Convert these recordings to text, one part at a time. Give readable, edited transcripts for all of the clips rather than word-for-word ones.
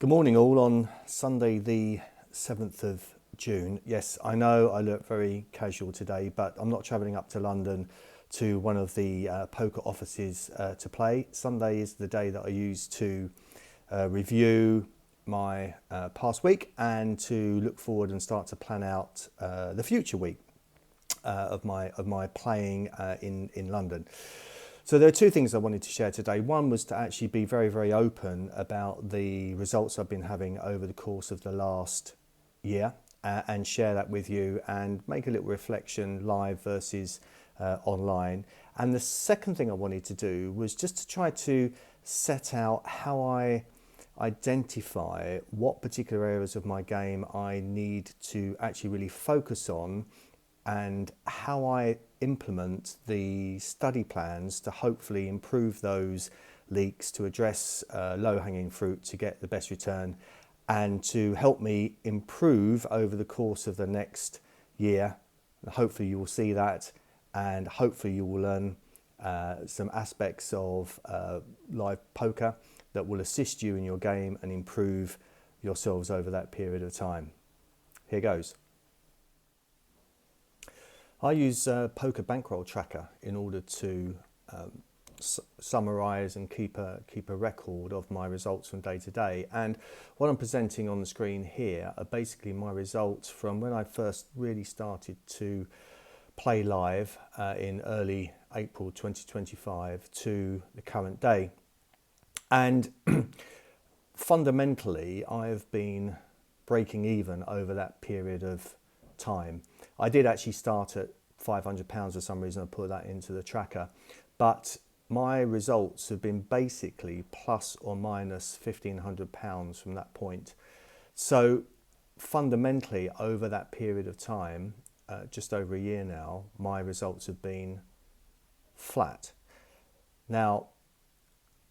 Good morning all on Sunday the 7th of June. Yes, I know I look very casual today, but I'm not travelling up to London to one of the poker offices to play. Sunday is the day that I use to review my past week and to look forward and start to plan out the future week of my playing in London. So there are two things I wanted to share today. One was to actually be very, very open about the results I've been having over the course of the last year and share that with you and make a little reflection live versus online. And the second thing I wanted to do was just to try to set out how I identify what particular areas of my game I need to actually really focus on and how I implement the study plans to hopefully improve those leaks, to address low-hanging fruit, to get the best return, and to help me improve over the course of the next year. Hopefully you will see that, and hopefully you will learn some aspects of live poker that will assist you in your game and improve yourselves over that period of time. Here goes. I use Poker Bankroll Tracker in order to summarise and keep a record of my results from day to day. And what I'm presenting on the screen here are basically my results from when I first really started to play live in early April 2025 to the current day. And fundamentally, I've been breaking even over that period of time. I did actually start at £500 for some reason. I put that into the tracker, but my results have been basically plus or minus £1,500 from that point. So fundamentally over that period of time, just over a year now, my results have been flat. Now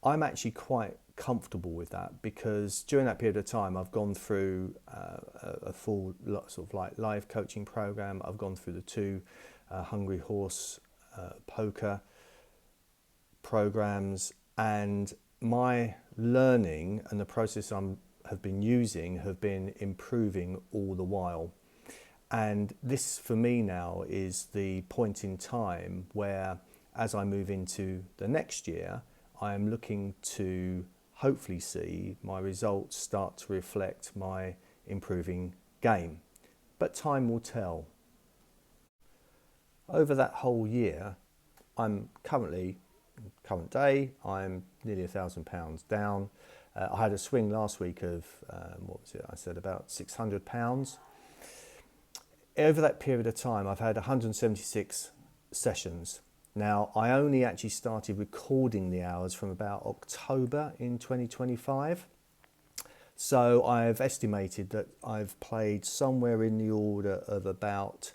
I'm actually quite comfortable with that because during that period of time I've gone through a full sort of like live coaching program. I've gone through the two Hungry Horse poker programs, and my learning and the process have been using have been improving all the while. And this for me now is the point in time where, as I move into the next year, I am looking to hopefully see my results start to reflect my improving game. But time will tell. Over that whole year, I'm current day, I'm nearly £1,000 down. I had a swing last week of, what was it? I said about £600. Over that period of time, I've had 176 sessions. Now, I only actually started recording the hours from about October in 2025. So I've estimated that I've played somewhere in the order of about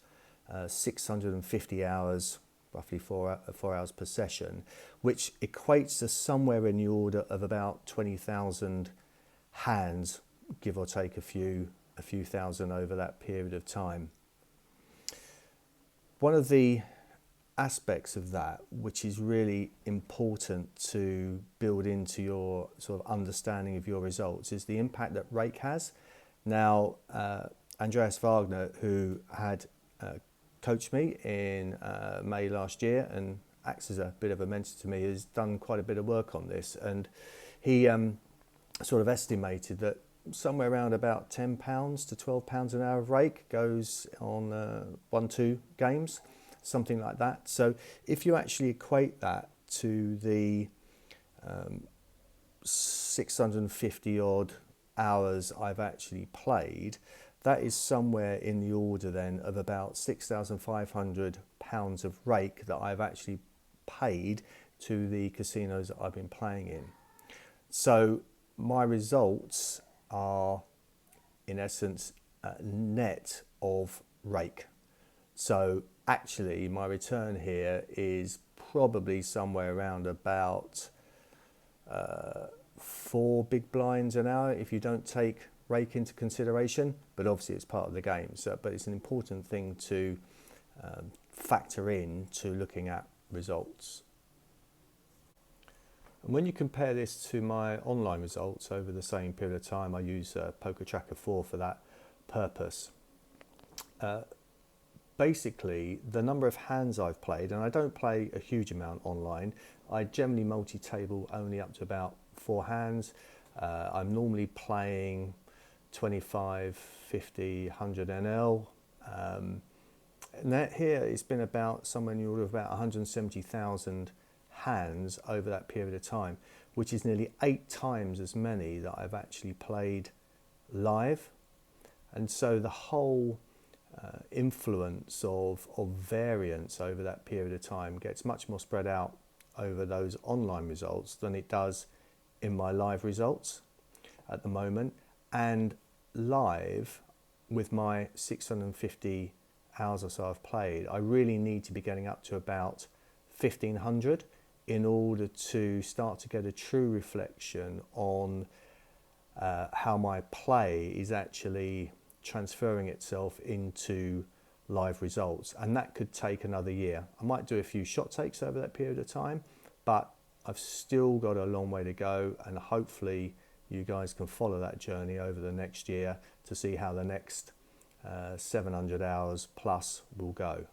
650 hours, roughly 4 hours per session, which equates to somewhere in the order of about 20,000 hands, give or take a few thousand over that period of time. One of the aspects of that which is really important to build into your sort of understanding of your results is the impact that rake has. Now, Andreas Wagner, who had coached me in May last year and acts as a bit of a mentor to me, has done quite a bit of work on this, and he sort of estimated that somewhere around about £10 to £12 an hour of rake goes on 1-2 games, something like that. So if you actually equate that to the 650 odd hours I've actually played, that is somewhere in the order then of about £6,500 of rake that I've actually paid to the casinos that I've been playing in. So my results are in essence net of rake. So actually my return here is probably somewhere around about 4 big blinds an hour if you don't take rake into consideration, but obviously it's part of the game. So, but it's an important thing to factor in to looking at results. And when you compare this to my online results over the same period of time, I use Poker Tracker 4 for that purpose. Basically, the number of hands I've played, and I don't play a huge amount online, I generally multi-table only up to about 4 hands. I'm normally playing 25, 50, 100 NL. And that here it's been about somewhere in the order of about 170,000 hands over that period of time, which is nearly 8 times as many that I've actually played live. And so the whole influence of variance over that period of time gets much more spread out over those online results than it does in my live results at the moment. And live, with my 650 hours or so I've played, I really need to be getting up to about 1500 in order to start to get a true reflection on how my play is actually transferring itself into live results. And that could take another year. I might do a few shot takes over that period of time, but I've still got a long way to go, and hopefully you guys can follow that journey over the next year to see how the next 700 hours plus will go.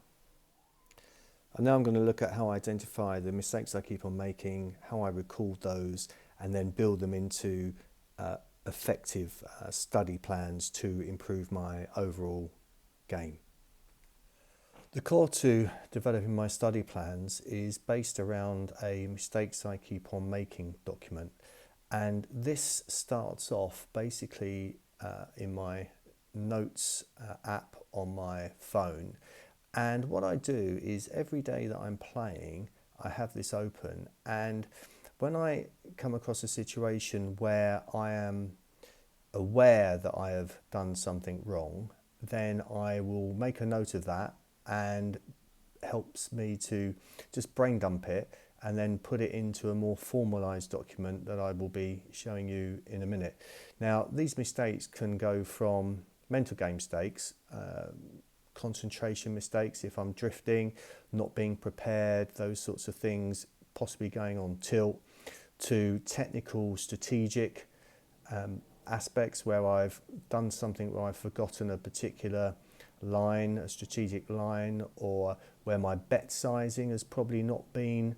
And now I'm going to look at how I identify the mistakes I keep on making, how I record those, and then build them into effective study plans to improve my overall game. The core to developing my study plans is based around a mistakes I keep on making document. And this starts off basically in my notes app on my phone. And what I do is every day that I'm playing, I have this open. And when I come across a situation where I am aware that I have done something wrong, then I will make a note of that, and helps me to just brain dump it and then put it into a more formalized document that I will be showing you in a minute. Now, these mistakes can go from mental game mistakes, concentration mistakes if I'm drifting, not being prepared, those sorts of things, possibly going on tilt, to technical, strategic aspects where I've done something where I've forgotten a particular line, a strategic line, or where my bet sizing has probably not been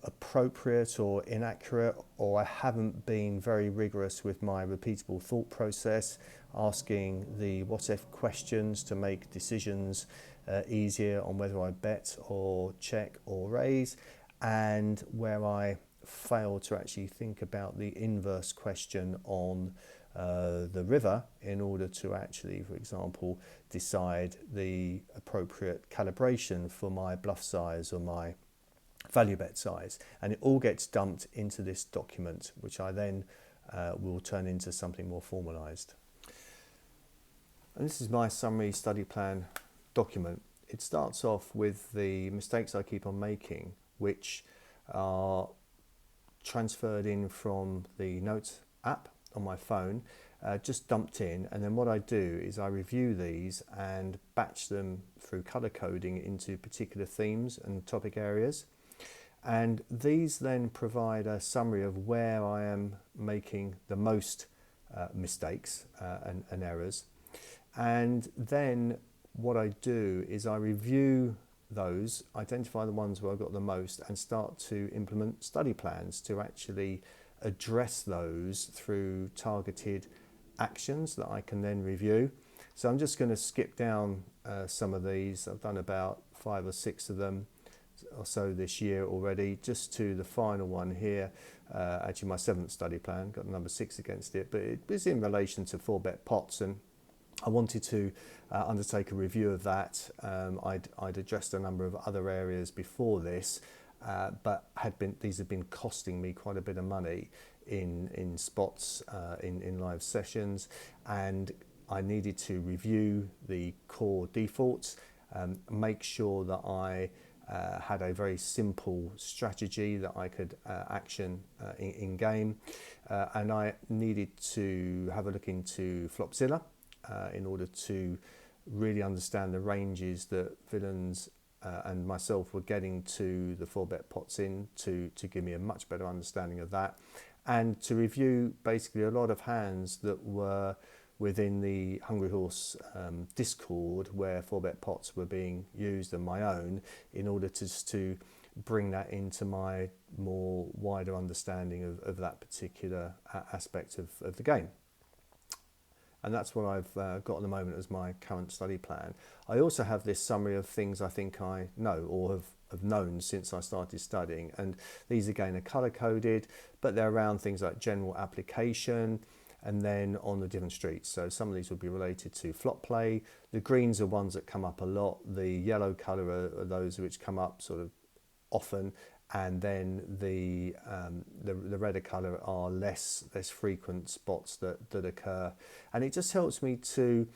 appropriate or inaccurate, or I haven't been very rigorous with my repeatable thought process, asking the what if questions to make decisions easier on whether I bet or check or raise, and where I fail to actually think about the inverse question on the river in order to actually, for example, decide the appropriate calibration for my bluff size or my value bet size. And it all gets dumped into this document, which I then will turn into something more formalized. And this is my summary study plan document. It starts off with the mistakes I keep on making, which are transferred in from the notes app on my phone, just dumped in, and then what I do is I review these and batch them through color coding into particular themes and topic areas. And these then provide a summary of where I am making the most mistakes and errors. And then what I do is I review those, identify the ones where I got the most, and start to implement study plans to actually address those through targeted actions that I can then review. So I'm just going to skip down some of these. I've done about 5 or 6 of them or so this year already, just to the final one here, actually my 7th study plan, got number 6 against it, but it was in relation to 4-bet pots, and I wanted to undertake a review of that. I'd addressed a number of other areas before this, but these had been costing me quite a bit of money in spots, in live sessions, and I needed to review the core defaults, make sure that I had a very simple strategy that I could action in game, and I needed to have a look into Flopzilla in order to really understand the ranges that villains and myself were getting to the 4-bet pots in to give me a much better understanding of that, and to review basically a lot of hands that were within the Hungry Horse Discord where 4-bet pots were being used and my own, in order to bring that into my more wider understanding of that particular aspect of the game. And that's what I've got at the moment as my current study plan. I also have this summary of things I think I know or have known since I started studying. And these again are color coded, but they're around things like general application and then on the different streets. So some of these would be related to flop play. The greens are ones that come up a lot. The yellow color are those which come up sort of often, and then the redder colour are less frequent spots that occur. And it just helps me to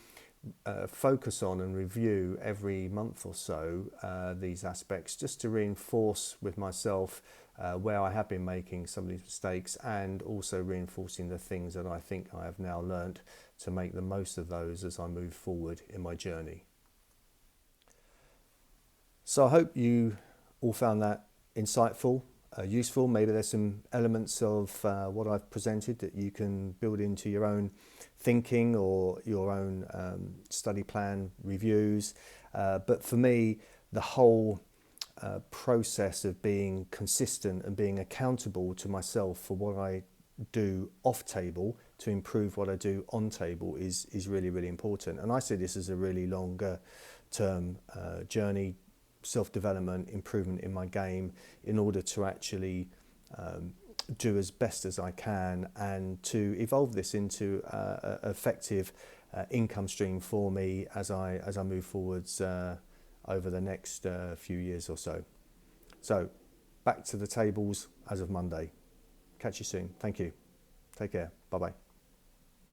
focus on and review every month or so these aspects, just to reinforce with myself where I have been making some of these mistakes, and also reinforcing the things that I think I have now learnt to make the most of those as I move forward in my journey. So I hope you all found that insightful, useful. Maybe there's some elements of what I've presented that you can build into your own thinking or your own study plan reviews. But for me, the whole process of being consistent and being accountable to myself for what I do off table to improve what I do on table is really, really important. And I see this as a really longer term journey, self-development, improvement in my game, in order to actually do as best as I can and to evolve this into an effective income stream for me as I move forwards over the next few years or so. So back to the tables as of Monday. Catch you soon. Thank you. Take care. Bye-bye.